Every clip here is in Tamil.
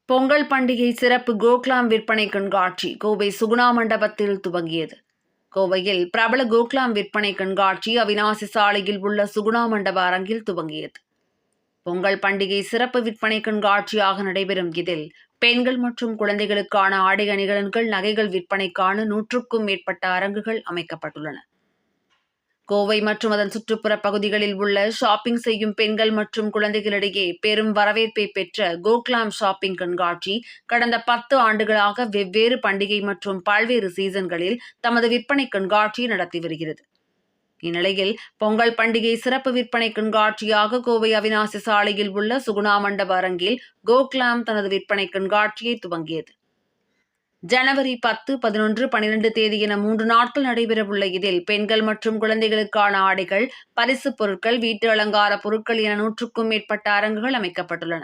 பொங்கல் பண்டிகை சிறப்பு கோக்லாம் விற்பனை கண்காட்சி கோவை சுகுணா மண்டபத்தில் துவங்கியது. கோவையில் பிரபல கோக்லாம் விற்பனை கண்காட்சி அவிநாசி சாலையில் உள்ள சுகுணா மண்டப அரங்கில் துவங்கியது. பொங்கல் பண்டிகை சிறப்பு விற்பனை கண்காட்சியாக நடைபெறும் இதில் பெண்கள் மற்றும் குழந்தைகளுக்கான ஆடை அணிகலன்கள், நகைகள் விற்பனைக்கான 100க்கும் மேற்பட்ட அரங்குகள் அமைக்கப்பட்டுள்ளன. கோவை மற்றும் அதன் சுற்றுப்புற பகுதிகளில் உள்ள ஷாப்பிங் செய்யும் பெண்கள் மற்றும் குழந்தைகளிடையே பெரும் வரவேற்பை பெற்ற கோக்லாம் ஷாப்பிங் கண்காட்சி கடந்த 10 ஆண்டுகளாக வெவ்வேறு பண்டிகை மற்றும் பல்வேறு சீசன்களில் தமது விற்பனை கண்காட்சியை நடத்தி வருகிறது. இந்நிலையில் பொங்கல் பண்டிகை சிறப்பு விற்பனை கண்காட்சியாக கோவை அவிநாசி சாலையில் உள்ள சுகுணா மண்டப அரங்கில் கோக்லாம் தனது விற்பனை கண்காட்சியை துவங்கியது. ஜனவரி 10, 11, 12 தேதி என 3 நாட்கள் நடைபெறவுள்ள இதில் பெண்கள் மற்றும் குழந்தைகளுக்கான ஆடைகள், பரிசுப் பொருட்கள், வீட்டு அலங்கார பொருட்கள் என 100க்கும் மேற்பட்ட அரங்குகள் அமைக்கப்பட்டுள்ளன.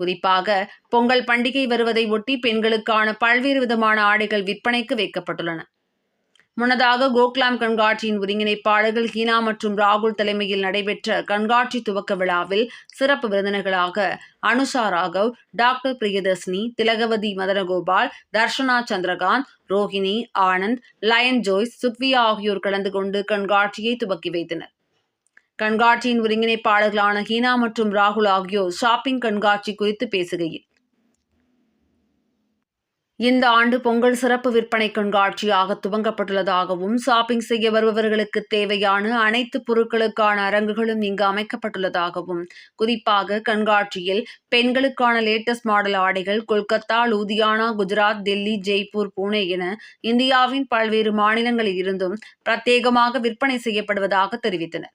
குறிப்பாக பொங்கல் பண்டிகை வருவதை ஒட்டி பெண்களுக்கான பல்வேறு விதமான ஆடைகள் விற்பனைக்கு வைக்கப்பட்டுள்ளன. முன்னதாக கோக்லாம் கண்காட்சியின் ஒருங்கிணைப்பாளர்கள் ஹீனா மற்றும் ராகுல் தலைமையில் நடைபெற்ற கண்காட்சி துவக்க விழாவில் சிறப்பு விருந்தினர்களாக அனுஷா ராகவ், டாக்டர் பிரியதர்ஷினி, திலகவதி மதனகோபால், தர்ஷனா சந்திரகாந்த், ரோஹிணி, ஆனந்த், லயன் ஜோய்ஸ், சுக்வியா ஆகியோர் கலந்து கொண்டு கண்காட்சியை துவக்கி வைத்தனர். கண்காட்சியின் ஒருங்கிணைப்பாளர்களான ஹீனா மற்றும் ராகுல் ஆகியோர் ஷாப்பிங் கண்காட்சி குறித்து பேசுகையில், இந்த ஆண்டு பொங்கல் சிறப்பு விற்பனை கண்காட்சியாக துவங்கப்பட்டுள்ளதாகவும், ஷாப்பிங் செய்ய வருபவர்களுக்கு தேவையான அனைத்து பொருட்களுக்கான அரங்குகளும் இங்கு அமைக்கப்பட்டுள்ளதாகவும், குறிப்பாக கண்காட்சியில் பெண்களுக்கான லேட்டஸ்ட் மாடல் ஆடைகள் கொல்கத்தா, லூதியானா, குஜராத், டெல்லி, ஜெய்ப்பூர், புனே என இந்தியாவின் பல்வேறு மாநிலங்களில் இருந்தும் பிரத்யேகமாக விற்பனை செய்யப்படுவதாக தெரிவித்தனர்.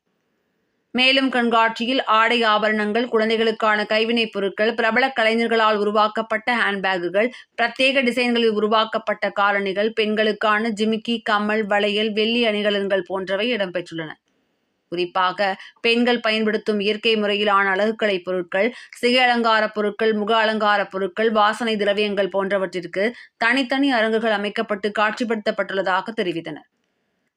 மேலும் கண்காட்சியில் ஆடை ஆபரணங்கள், குழந்தைகளுக்கான கைவினைப் பொருட்கள், பிரபல கலைஞர்களால் உருவாக்கப்பட்ட ஹேண்ட்பேக்குகள், பிரத்யேக டிசைன்களில் உருவாக்கப்பட்ட காலணிகள், பெண்களுக்கான ஜிமிக்கி, கம்மல், வளையல், வெள்ளி அணிகலன்கள் போன்றவை இடம்பெற்றுள்ளன. குறிப்பாக பெண்கள் பயன்படுத்தும் இயற்கை முறையிலான அழகுக்கலை பொருட்கள், சிகை அலங்கார பொருட்கள், முக அலங்கார பொருட்கள், வாசனை திரவியங்கள் போன்றவற்றிற்கு தனித்தனி அரங்குகள் அமைக்கப்பட்டு காட்சிப்படுத்தப்பட்டுள்ளதாக தெரிவித்தனர்.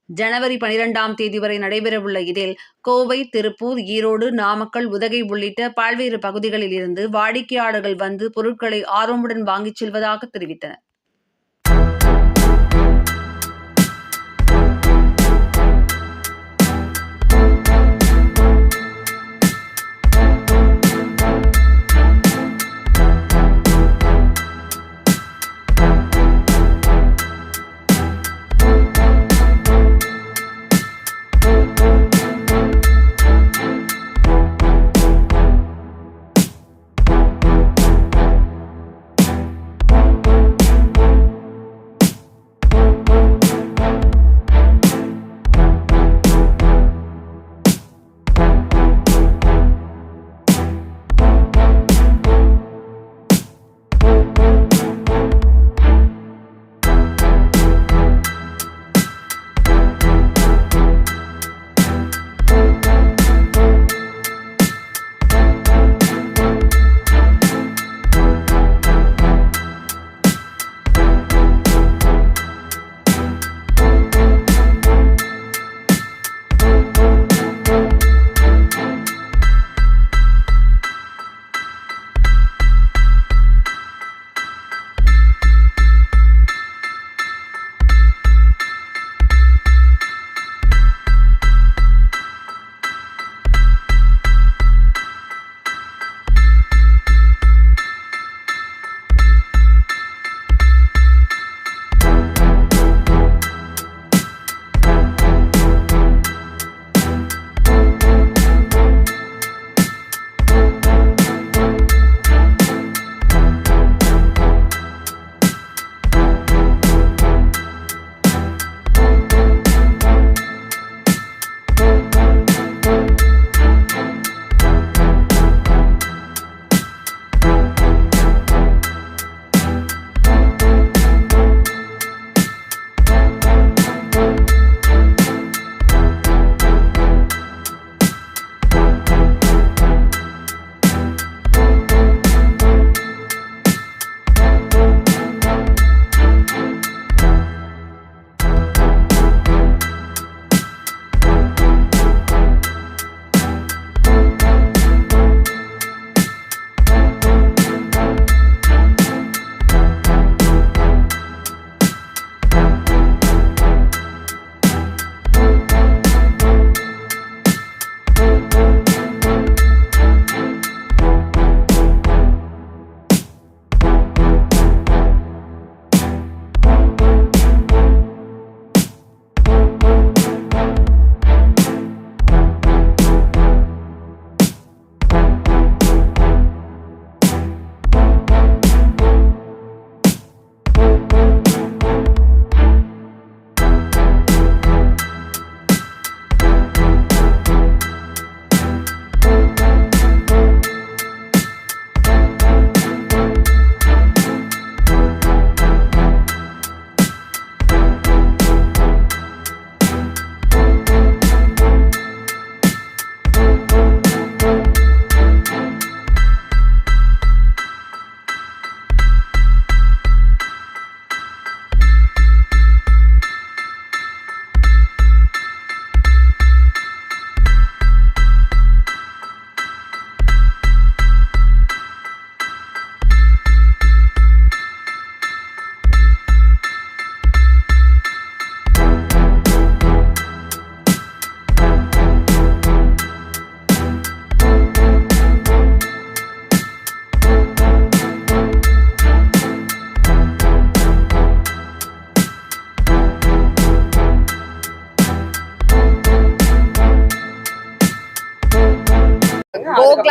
ஜனவரி 12ஆம் தேதி வரை நடைபெறவுள்ள இதில் கோவை, திருப்பூர், ஈரோடு, நாமக்கல், உதகை உள்ளிட்ட பல்வேறு பகுதிகளில் இருந்து வாடிக்கையாளர்கள் வந்து பொருட்களை ஆர்வமுடன் வாங்கிச் செல்வதாக தெரிவித்தனர்.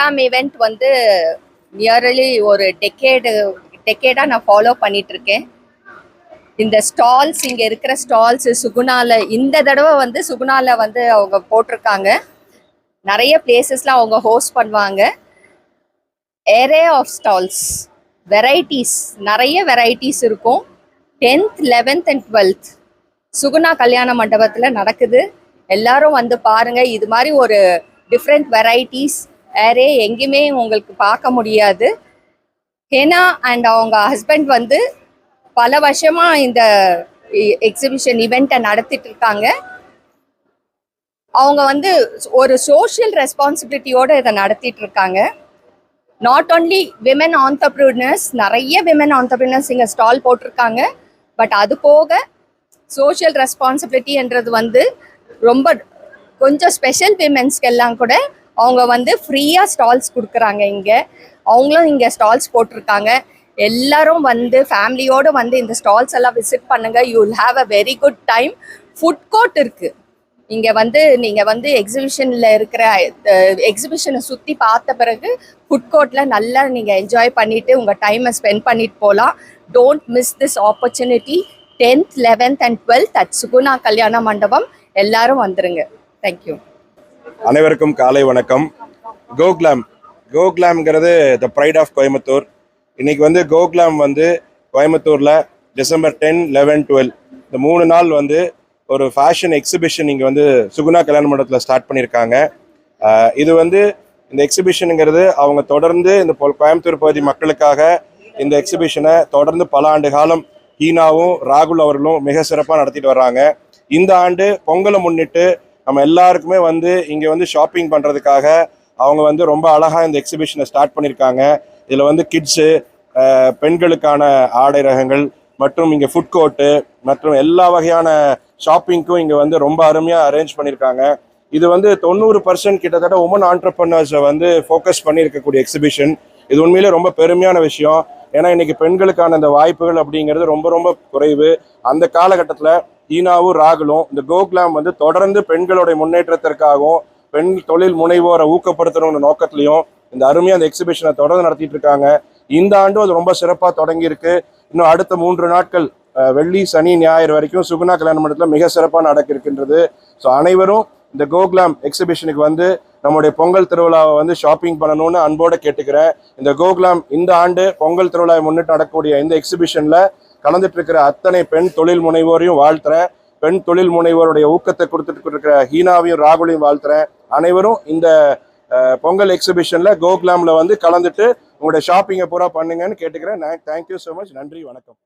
கோக்லாம் ஈவெண்ட் வந்து நியர்லி ஒரு டெக்கேடாக நான் ஃபாலோ பண்ணிட்டு இருக்கேன். இந்த ஸ்டால்ஸ், இங்கே இருக்கிற ஸ்டால்ஸ் சுகுணால இந்த தடவை வந்து சுகுணால வந்து அவங்க போட்டிருக்காங்க. நிறைய பிளேசஸ்ல அவங்க ஹோஸ்ட் பண்ணுவாங்க. ஏரே ஆஃப் ஸ்டால்ஸ், வெரைட்டிஸ், நிறைய வெரைட்டிஸ் இருக்கும். 10th 11th and 12th Suguna கல்யாண மண்டபத்தில் நடக்குது. எல்லாரும் வந்து பாருங்க. இது மாதிரி ஒரு டிஃப்ரெண்ட் வெரைட்டிஸ் ஏரே எங்கேயுமே உங்களுக்கு பார்க்க முடியாது. ஹேனா அண்ட் அவங்க ஹஸ்பண்ட் வந்து பல வருஷமா இந்த எக்ஸிபிஷன் இவெண்ட்டை நடத்திட்டு இருக்காங்க. அவங்க வந்து ஒரு சோஷியல் ரெஸ்பான்சிபிலிட்டியோட இதை நடத்திட்டு இருக்காங்க. நாட் ஓன்லி விமன் ஆண்டர்பிரினர்ஸ், நிறைய விமன் ஆண்டர்பிரினர்ஸ் இங்கே ஸ்டால் போட்டிருக்காங்க. பட் அது போக சோஷியல் ரெஸ்பான்சிபிலிட்டின்றது வந்து ரொம்ப கொஞ்சம் ஸ்பெஷல் விமென்ஸ்க்கு எல்லாம் கூட அவங்க வந்து ஃப்ரீயாக ஸ்டால்ஸ் கொடுக்குறாங்க. இங்கே அவங்களும் இங்கே ஸ்டால்ஸ் போட்டிருக்காங்க. எல்லாரும் வந்து ஃபேமிலியோடு வந்து இந்த ஸ்டால்ஸ் எல்லாம் விசிட் பண்ணுங்கள். You will have a very good time. Food court இருக்குது இங்கே. வந்து நீங்கள் வந்து எக்ஸிபிஷனில் இருக்கிற எக்ஸிபிஷனை சுற்றி பார்த்த பிறகு ஃபுட் கோர்ட்டில் நல்லா நீங்கள் என்ஜாய் பண்ணிவிட்டு உங்கள் டைமை ஸ்பெண்ட் பண்ணிட்டு போகலாம். Don't miss this opportunity. 10th 11th and 12th at Suguna கல்யாண மண்டபம். எல்லாரும் வந்துருங்க. தேங்க்யூ. அனைவருக்கும் காலை வணக்கம். கோக்லாம்ங்கிறது த ப்ரைட் ஆஃப் கோயம்புத்தூர். இன்னைக்கு வந்து கோக்லாம் வந்து கோயம்புத்தூரில் டிசம்பர் 10, 11, 12 இந்த 3 நாள் வந்து ஒரு ஃபேஷன் எக்ஸிபிஷன் இங்கே வந்து சுகுணா கல்யாண மண்டபத்தில் ஸ்டார்ட் பண்ணியிருக்காங்க. இது வந்து இந்த எக்ஸிபிஷனுங்கிறது அவங்க தொடர்ந்து இந்த கோயம்புத்தூர் பகுதி மக்களுக்காக இந்த எக்ஸிபிஷனை தொடர்ந்து பல ஆண்டு காலம் ஹீனாவும் ராகுல் அவர்களும் மிக சிறப்பாக நடத்திட்டு வர்றாங்க. இந்த ஆண்டு பொங்கலை முன்னிட்டு நம்ம எல்லாருக்குமே வந்து இங்கே வந்து ஷாப்பிங் பண்ணுறதுக்காக அவங்க வந்து ரொம்ப அழகாக இந்த எக்ஸிபிஷனை ஸ்டார்ட் பண்ணியிருக்காங்க. இதில் வந்து கிட்ஸு, பெண்களுக்கான ஆடை ரகங்கள் மற்றும் இங்கே ஃபுட் கோர்ட்டு மற்றும் எல்லா வகையான ஷாப்பிங்க்கும் இங்கே வந்து ரொம்ப அருமையாக அரேஞ்ச் பண்ணியிருக்காங்க. இது வந்து 90% கிட்டத்தட்ட உமன் ஆண்டர்பிரனர்ஸை வந்து ஃபோக்கஸ் பண்ணி இருக்கக்கூடிய எக்ஸிபிஷன். இது உண்மையிலே ரொம்ப பெருமையான விஷயம். ஏன்னா இன்னைக்கு பெண்களுக்கான இந்த வாய்ப்புகள் அப்படிங்கிறது ரொம்ப ரொம்ப குறைவு. அந்த காலகட்டத்தில் ஹீனாவும் ராகுலும் இந்த கோக்லாம் வந்து தொடர்ந்து பெண்களுடைய முன்னேற்றத்திற்காகவும் பெண் தொழில் முனைவோரை ஊக்கப்படுத்தணும்னு நோக்கத்திலையும் இந்த அருமையாக அந்த எக்ஸிபிஷனை தொடர்ந்து நடத்திட்டு இருக்காங்க. இந்த ஆண்டும் அது ரொம்ப சிறப்பாக தொடங்கி இருக்கு. இன்னும் அடுத்த 3 நாட்கள் வெள்ளி, சனி, ஞாயிறு வரைக்கும் சுகுணா கல்யாண மண்டபத்தில் மிக சிறப்பாக நடக்க இருக்கின்றது. ஸோ அனைவரும் இந்த கோக்லாம் எக்ஸிபிஷனுக்கு வந்து நம்முடைய பொங்கல் திருவிழாவை வந்து ஷாப்பிங் பண்ணணும்னு அன்போடு கேட்டுக்கிறேன். இந்த கோக்லாம் இந்த ஆண்டு பொங்கல் திருவிழாவை முன்னிட்டு நடக்கக்கூடிய இந்த எக்ஸிபிஷனில் கலந்துட்டு இருக்கிற அத்தனை பெண் தொழில் முனைவோரையும் வாழ்த்துறேன். பெண் தொழில் முனைவோருடைய ஊக்கத்தை கொடுத்துட்டு இருக்கிற ஹீனாவையும் ராகுலையும் வாழ்த்துறேன். அனைவரும் இந்த பொங்கல் எக்ஸிபிஷனில் கோக்லாமில் வந்து கலந்துட்டு உங்களுடைய ஷாப்பிங்கை பூரா பண்ணுங்கன்னு கேட்டுக்கிறேன். Thank you so much. நன்றி, வணக்கம்.